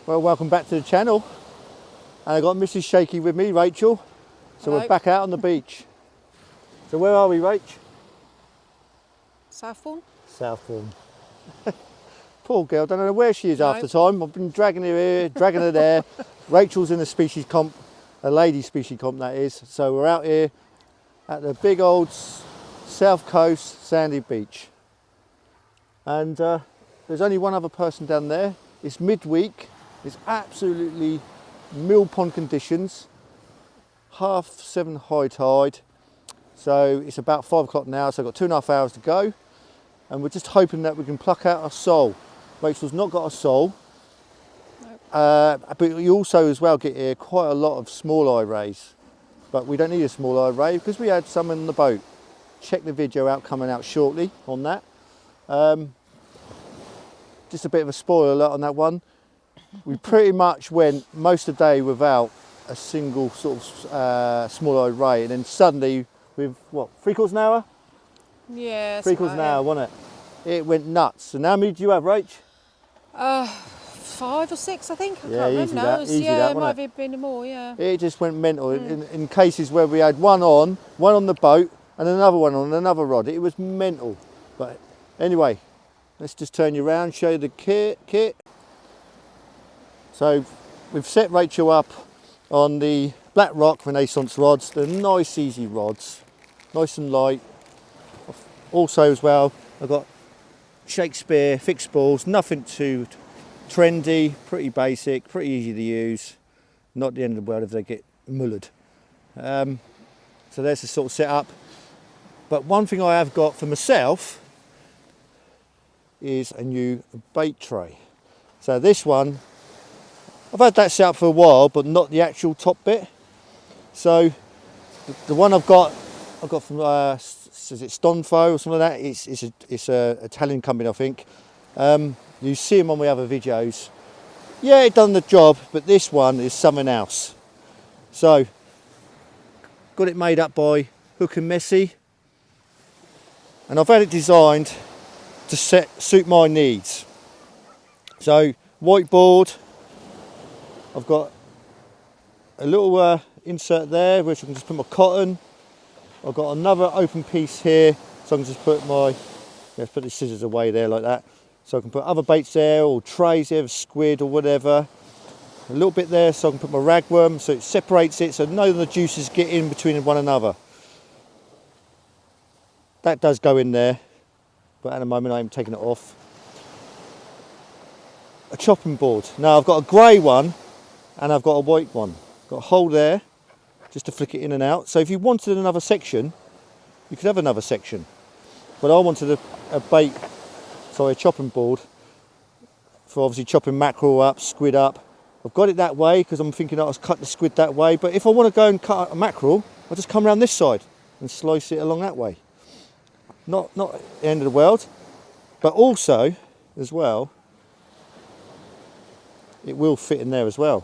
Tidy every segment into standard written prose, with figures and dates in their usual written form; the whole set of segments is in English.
Well, welcome back to the channel. And I got Mrs. Shaky with me, Rachel. So Hello. we're back out on the beach. So where are we, Rach? Southbourne? Southbourne. Poor girl, don't know where she is No. half the time. I've been dragging her here, dragging her there. Rachel's in a species comp, a lady species comp that is. So we're out here at the big old south coast sandy beach. And there's only one other person down there. It's midweek. It's absolutely mill pond conditions. 7:30 high tide. So it's about 5 o'clock now, so I've got 2.5 hours to go. And we're just hoping that we can pluck out a sole. Rachel's not got a sole. Nope. But you also as well get here quite a lot of small eye rays. But we don't need a small eye ray because we had some in the boat. Check the video out coming out shortly on that. Just a bit of a spoiler alert on that one. We pretty much went most of the day without a single sort of small eye ray, and then suddenly with what, 3/4 an hour? Yeah. 3/4 an hour, wasn't it? It went nuts. And how many did you have, Rach? 5 or 6, I think. I Yeah, can't easy remember now. that, It was, easy yeah, that, it might wasn't have been more, yeah. It just went mental. In cases where we had one on the boat, and another one on another rod. It was mental. But anyway, let's just turn you around, show you the kit. So we've set Rachel up on the Black Rock Renaissance rods. They're nice, easy rods, nice and light. Also as well, I've got Shakespeare fixed balls, nothing too trendy, pretty basic, pretty easy to use. Not the end of the world if they get mullered. So there's the sort of setup. But one thing I have got for myself is a new bait tray. So this one, I've had that set up for a while, but not the actual top bit. So the one I've got from is it Stonfo or something like that? It's a Italian company, I think. You see them on my other videos. Yeah, it done the job, but this one is something else. So got it made up by Hook and Messy, and I've had it designed to suit my needs. So whiteboard. I've got a little insert there which I can just put my cotton. I've got another open piece here, so I can just put put the scissors away there like that. So I can put other baits there, or trays there, squid or whatever. A little bit there so I can put my ragworm, so it separates it so none of the juices get in between one another. That does go in there, but at the moment I'm taking it off. A chopping board. Now I've got a grey one and I've got a white one. Got a hole there just to flick it in and out. So if you wanted another section, you could have another section. But I wanted a chopping board for obviously chopping mackerel up, squid up. I've got it that way because I'm thinking I'll cut the squid that way. But if I want to go and cut a mackerel, I'll just come around this side and slice it along that way. Not the end of the world, but also as well, it will fit in there as well.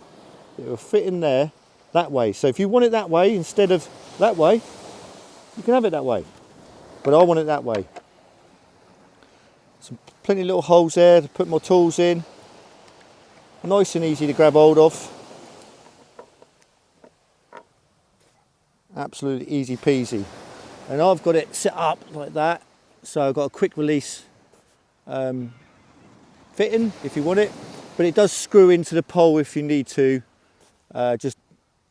It will fit in there that way. So if you want it that way instead of that way, you can have it that way. But I want it that way. Some plenty of little holes there to put my tools in. Nice and easy to grab hold of. Absolutely easy peasy. And I've got it set up like that. So I've got a quick release fitting if you want it. But it does screw into the pole if you need to. Just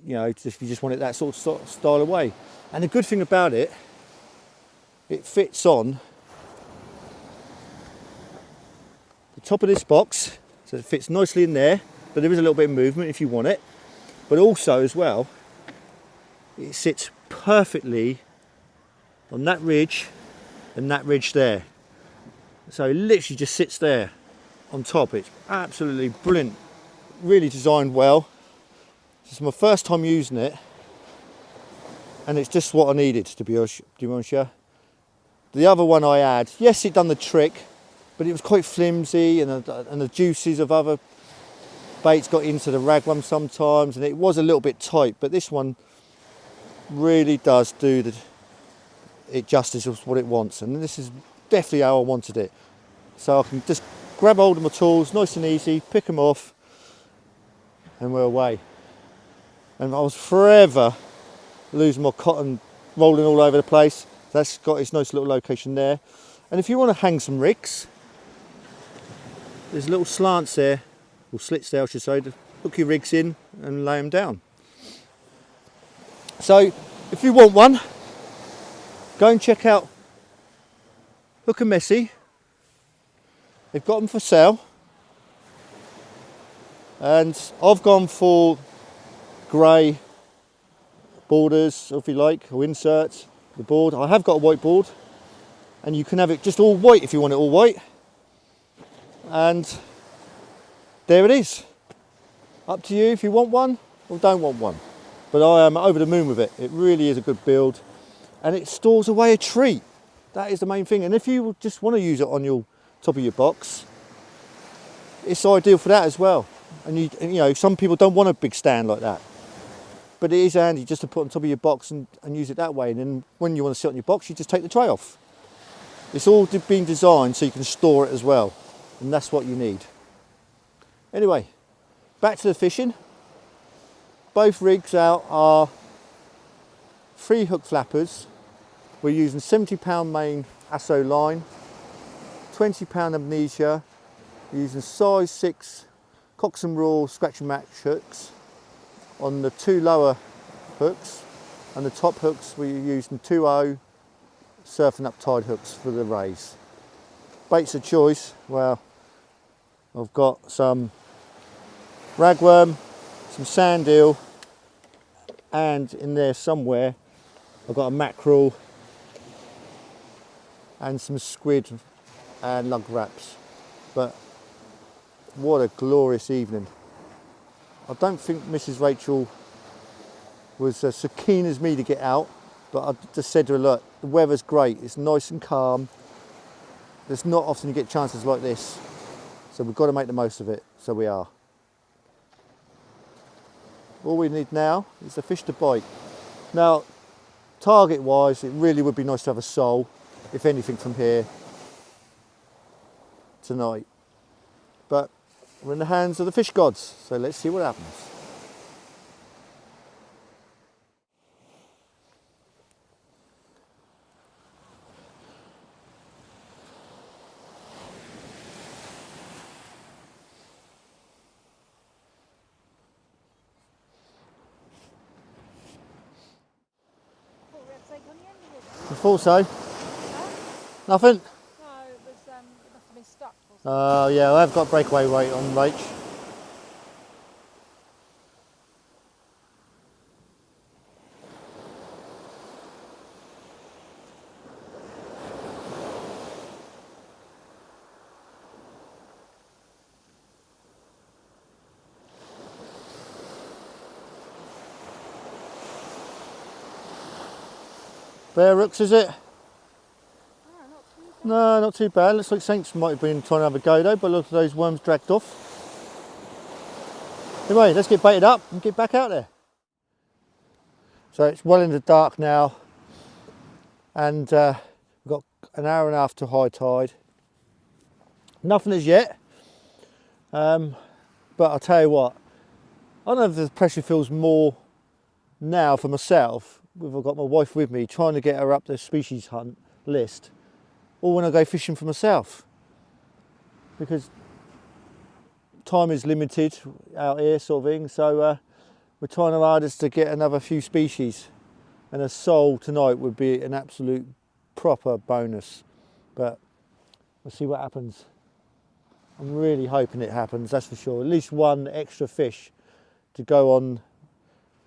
if you just want it that sort of style of way. And the good thing about it, it fits on the top of this box, so it fits nicely in there, but there is a little bit of movement if you want it. But also as well, it sits perfectly on that ridge and that ridge there. So it literally just sits there on top. It's absolutely brilliant, really designed well. This is my first time using it, and it's just what I needed, to be honest with you. The other one I had, yes, it done the trick, but it was quite flimsy, and the juices of other baits got into the ragworm sometimes, and it was a little bit tight. But this one really does do it justice of what it wants, and this is definitely how I wanted it. So I can just grab hold of my tools, nice and easy, pick them off, and we're away. And I was forever losing my cotton, rolling all over the place. That's got its nice little location there. And if you want to hang some rigs, there's little slants there, or slits there I should say, to hook your rigs in and lay them down. So if you want one, go and check out Hook and Messy. They've got them for sale. And I've gone for grey borders, if you like, or inserts, the board. I have got a white board, and you can have it just all white if you want it all white. And there it is. Up to you if you want one or don't want one. But I am over the moon with it. It really is a good build, and it stores away a treat. That is the main thing. And if you just want to use it on your top of your box, it's ideal for that as well. And you know, some people don't want a big stand like that, but it is handy just to put on top of your box and use it that way. And then when you want to sit on your box, you just take the tray off. It's all been designed so you can store it as well, and that's what you need. Anyway, back to the fishing. Both rigs out are 3 hook flappers. We're using 70-pound main Asso line, 20-pound amnesia, using size 6 Cox and Raw scratch and match hooks on the 2 lower hooks, and the top hooks we're using 2.0 surfing up tide hooks for the raise. Baits of choice, well, I've got some ragworm, some sand eel, and in there somewhere I've got a mackerel and some squid and lug wraps. But what a glorious evening. I don't think Mrs. Rachel was so keen as me to get out, but I just said to her, look, the weather's great, it's nice and calm. There's not often you get chances like this, so we've got to make the most of it, so we are. All we need now is a fish to bite. Now, target wise, it really would be nice to have a sole, if anything, from here tonight. But we're in the hands of the fish gods, so let's see what happens. I thought so. Nothing? No, it must have been stuck. Oh yeah, I've got breakaway weight on Rach. Bare hooks, is it? No, not too bad. Looks like Saints might have been trying to have a go though, but look at those worms dragged off. Anyway, let's get baited up and get back out there. So it's well in the dark now, and we've got an hour and a half to high tide. Nothing as yet, but I'll tell you what, I don't know if the pressure feels more now for myself, I've got my wife with me, trying to get her up the species hunt list, or when I go fishing for myself, because time is limited out here, sort of thing. So we're trying our hardest to get another few species, and a sole tonight would be an absolute proper bonus. But we'll see what happens. I'm really hoping it happens, that's for sure. At least one extra fish to go on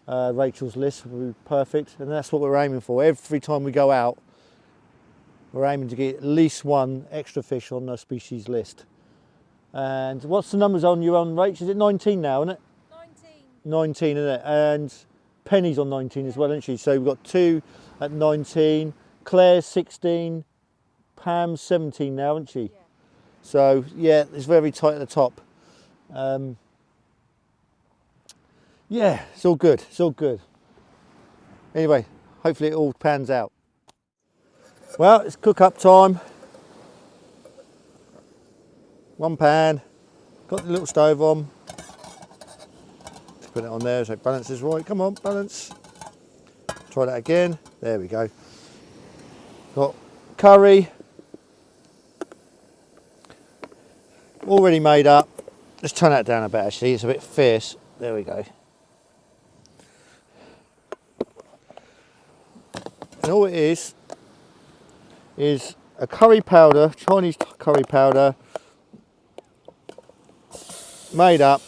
Rachel's list would be perfect, and that's what we're aiming for. Every time we go out, we're aiming to get at least one extra fish on the species list. And what's the numbers on you on, Rach? Is it 19 now, isn't it? 19, isn't it? And Penny's on 19 as well, isn't she? So we've got 2 at 19, Claire's 16, Pam's 17 now, isn't she? Yeah. So yeah, it's very tight at the top. Yeah, it's all good, it's all good. Anyway, hopefully it all pans out. Well, it's cook up time. One pan, got the little stove on. Put it on there so it balances right. Come on, balance. Try that again. There we go. Got curry already made up. Let's turn that down a bit actually, it's a bit fierce. There we go. And all it is a curry powder, Chinese curry powder, made up,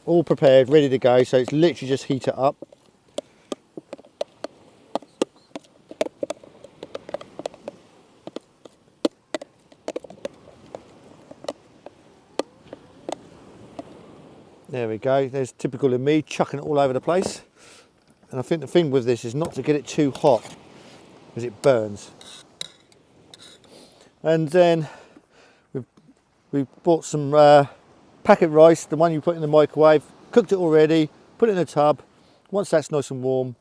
all prepared, ready to go. So it's literally just heat it up. There we go, there's typical of me, chucking it all over the place. And I think the thing with this is not to get it too hot, because it burns. And then we've bought some packet rice, the one you put in the microwave, cooked it already, put it in the tub. Once that's nice and warm,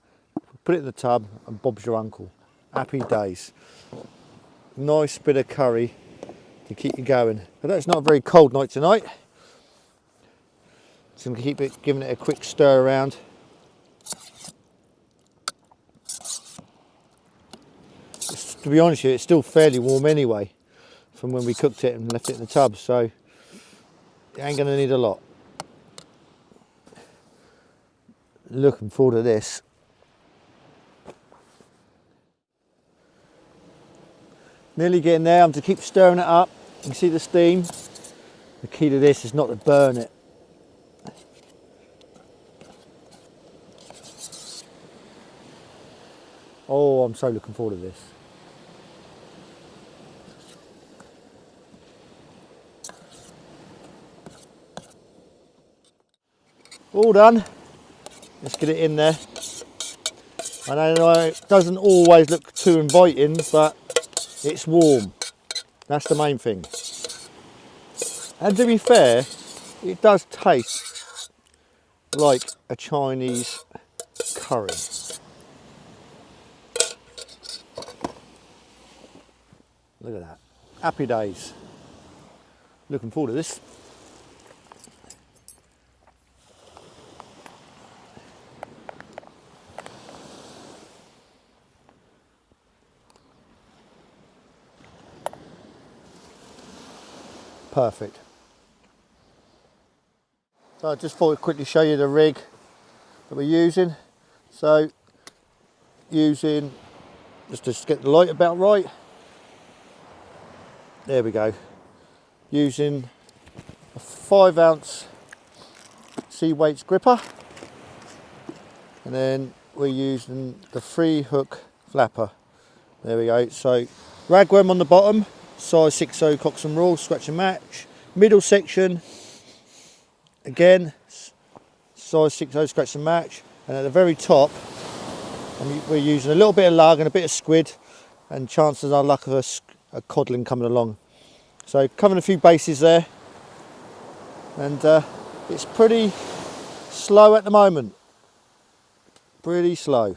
put it in the tub and Bob's your uncle. Happy days. Nice bit of curry to keep you going. But it's not a very cold night tonight. Just going to keep it, giving it a quick stir around. To be honest with you, it's still fairly warm anyway from when we cooked it and left it in the tub, so it ain't going to need a lot. Looking forward to this. Nearly getting there. I'm to keep stirring it up. You can see the steam. The key to this is not to burn it. Oh, I'm so looking forward to this. All done. Let's get it in there. I know it doesn't always look too inviting, but it's warm. That's the main thing. And to be fair, it does taste like a Chinese curry. Look at that. Happy days. Looking forward to this. Perfect. So I just thought I'd quickly show you the rig that we're using. So using, just to get the light about right. There we go. Using a 5-ounce sea weights gripper, and then we're using the 3-hook flapper. There we go. So ragworm on the bottom, size 6/0 Cox and Roll, scratch and match. Middle section, again, size 6/0 scratch and match. And at the very top, we're using a little bit of lug and a bit of squid, and chances are luck of a codling coming along. So covering a few bases there, and it's pretty slow at the moment. Pretty slow.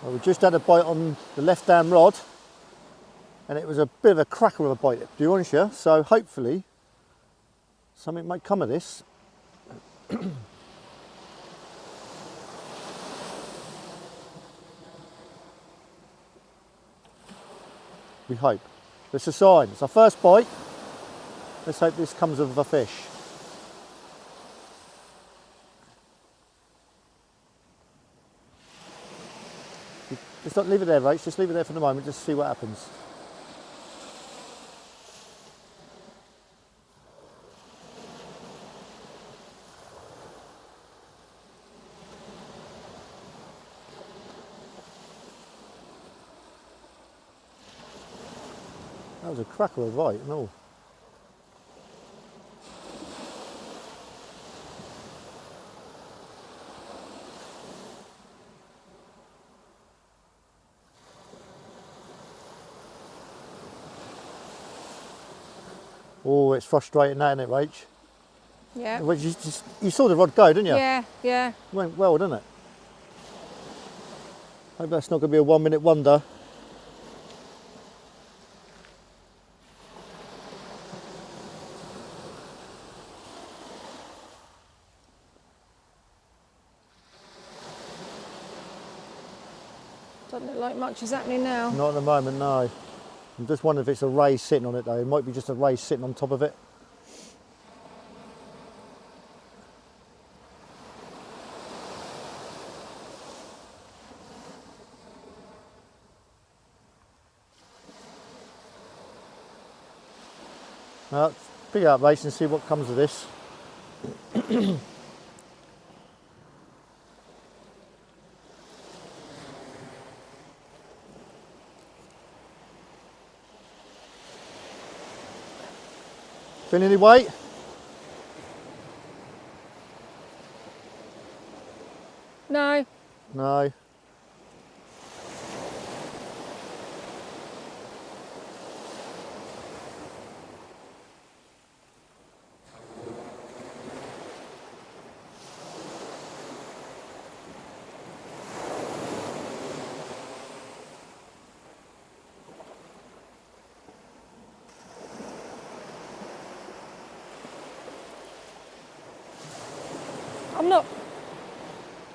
Well, we just had a bite on the left hand rod, and it was a bit of a cracker of a bite, to be honest with you. So hopefully something might come of this. We hope. It's a sign. It's our first bite. Let's hope this comes of a fish. Just don't leave it there, Rach. Just leave it there for the moment. Just see what happens. That was a cracker of a bite and all. Oh, it's frustrating that, isn't it, Rach? Yeah. Well, you saw the rod go, didn't you? Yeah, yeah. It went well, didn't it? Hope that's not going to be a 1-minute wonder. Doesn't look like much is happening now. Not at the moment, no. I'm just wondering if it's a ray sitting on it though. It might be just a ray sitting on top of it. Well, pick it up, Mason, and see what comes of this. Feel any weight? No. No.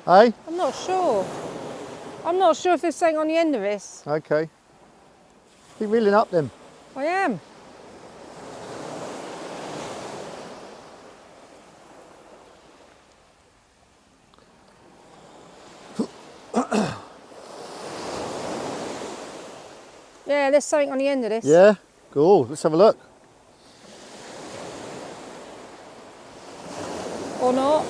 Hey? I'm not sure. I'm not sure if there's something on the end of this. Okay. Keep reeling up then. I am. Yeah, there's something on the end of this. Yeah? Cool. Let's have a look. Or not.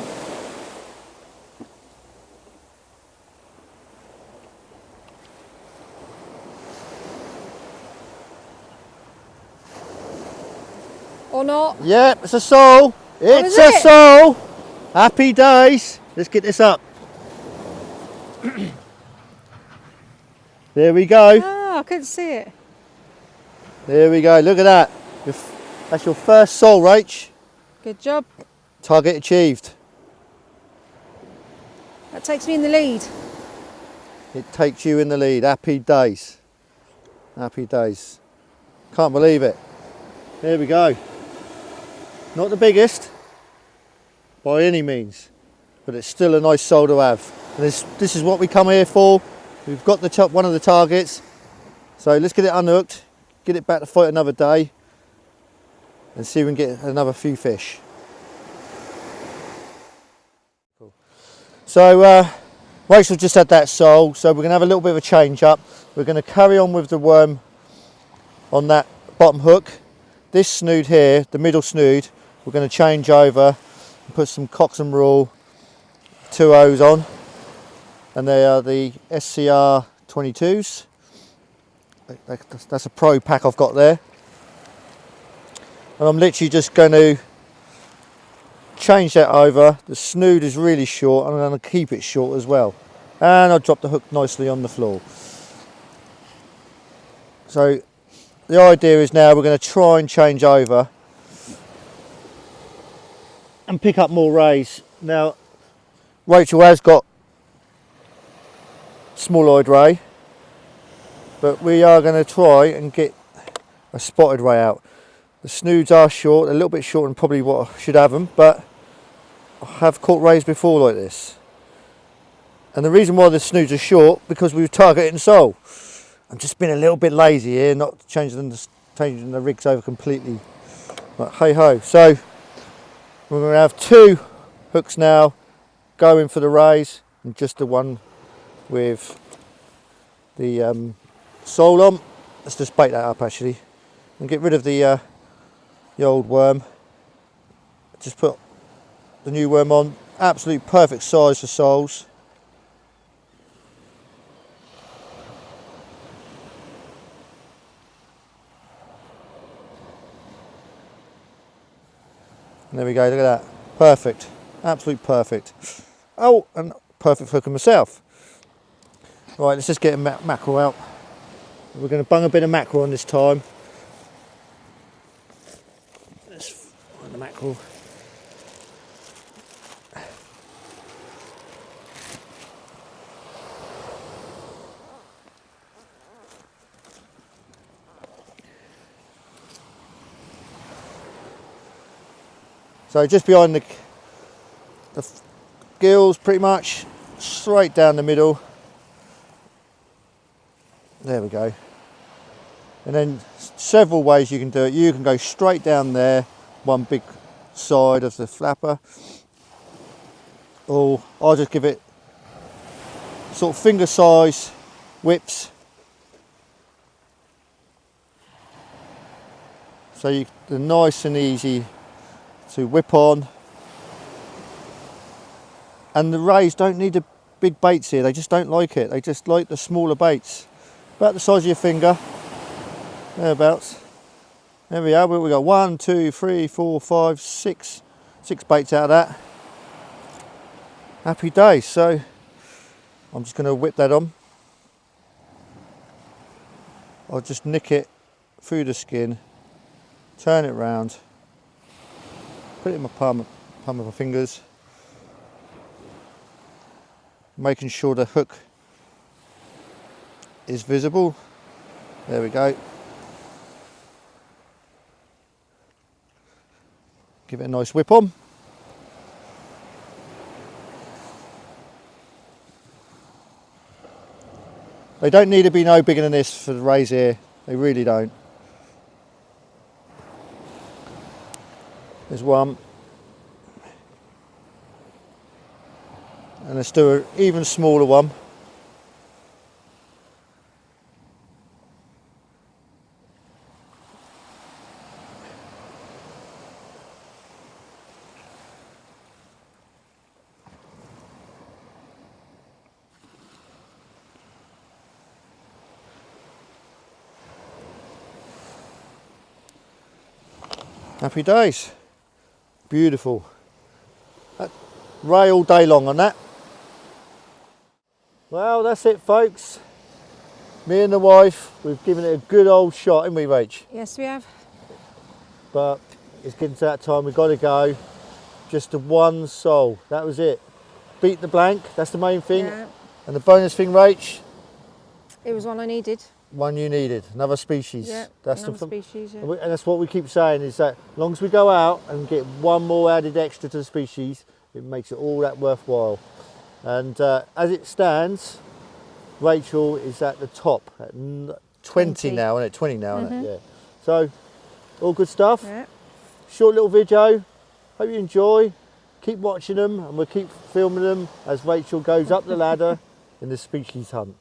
Or not. Yep, it's a soul. It's a soul. Happy days. Let's get this up. There we go. Ah, I couldn't see it. There we go. Look at that. That's your first soul, Rach. Good job. Target achieved. That takes me in the lead. It takes you in the lead. Happy days. Happy days. Can't believe it. There we go. Not the biggest by any means, but it's still a nice soul to have. And this is what we come here for. We've got the top one of the targets, so let's get it unhooked, get it back to fight another day, and see if we can get another few fish. Cool. So Rachel just had that soul, so we're going to have a little bit of a change up. We're going to carry on with the worm on that bottom hook. This snood here, the middle snood, we're going to change over and put some Cox and Rule 2.0s on, and they are the SCR 22s. That's a pro pack I've got there, and I'm literally just going to change that over. The snood is really short, I'm going to keep it short as well, and I'll drop the hook nicely on the floor. So the idea is now we're going to try and change over and pick up more rays. Now Rachel has got small-eyed ray, but we are going to try and get a spotted ray out. The snoods are short, a little bit shorter than probably what I should have them, but I have caught rays before like this. And the reason why the snoods are short, because we were targeting sole. I'm just being a little bit lazy here, not changing the rigs over completely. But hey ho. So we're going to have two hooks now going for the rays, and just the one with the sole on. Let's just bait that up actually and get rid of the old worm. Just put the new worm on. Absolute perfect size for soles. And there we go, look at that. Perfect. Absolute perfect. Oh, and perfect hook myself. Right, let's just get a mackerel out. We're going to bung a bit of mackerel on this time. Let's find the mackerel. So just behind the gills, pretty much straight down the middle. There we go. And then several ways you can do it. You can go straight down there, one big side of the flapper, or I'll just give it sort of finger size whips. So they're nice and easy to whip on. And the rays don't need the big baits here, they just don't like it. They just like the smaller baits. About the size of your finger. Thereabouts. There we are. We got 1, 2, 3, 4, 5, 6 baits out of that. Happy days. So I'm just going to whip that on. I'll just nick it through the skin, turn it round, put it in my palm of my fingers, making sure the hook is visible. There we go. Give it a nice whip on. They don't need to be no bigger than this for the rays here. They really don't. There's one. And let's do an even smaller one. Happy days. Beautiful. Ray all day long on that. Well, that's it, folks. Me and the wife, we've given it a good old shot, haven't we, Rach? Yes, we have. But it's getting to that time, we've got to go. Just the one sole, that was it. Beat the blank, that's the main thing. Yeah. And the bonus thing, Rach? It was one I needed. One you needed, another species. Yeah, that's another species, yeah. And that's what we keep saying, is that as long as we go out and get one more added extra to the species, it makes it all that worthwhile. And as it stands, Rachel is at the top at 20 now, isn't it? 20 now, isn't it? Yeah. So, all good stuff. Yeah. Short little video. Hope you enjoy. Keep watching them, and we'll keep filming them as Rachel goes up the ladder in the species hunt.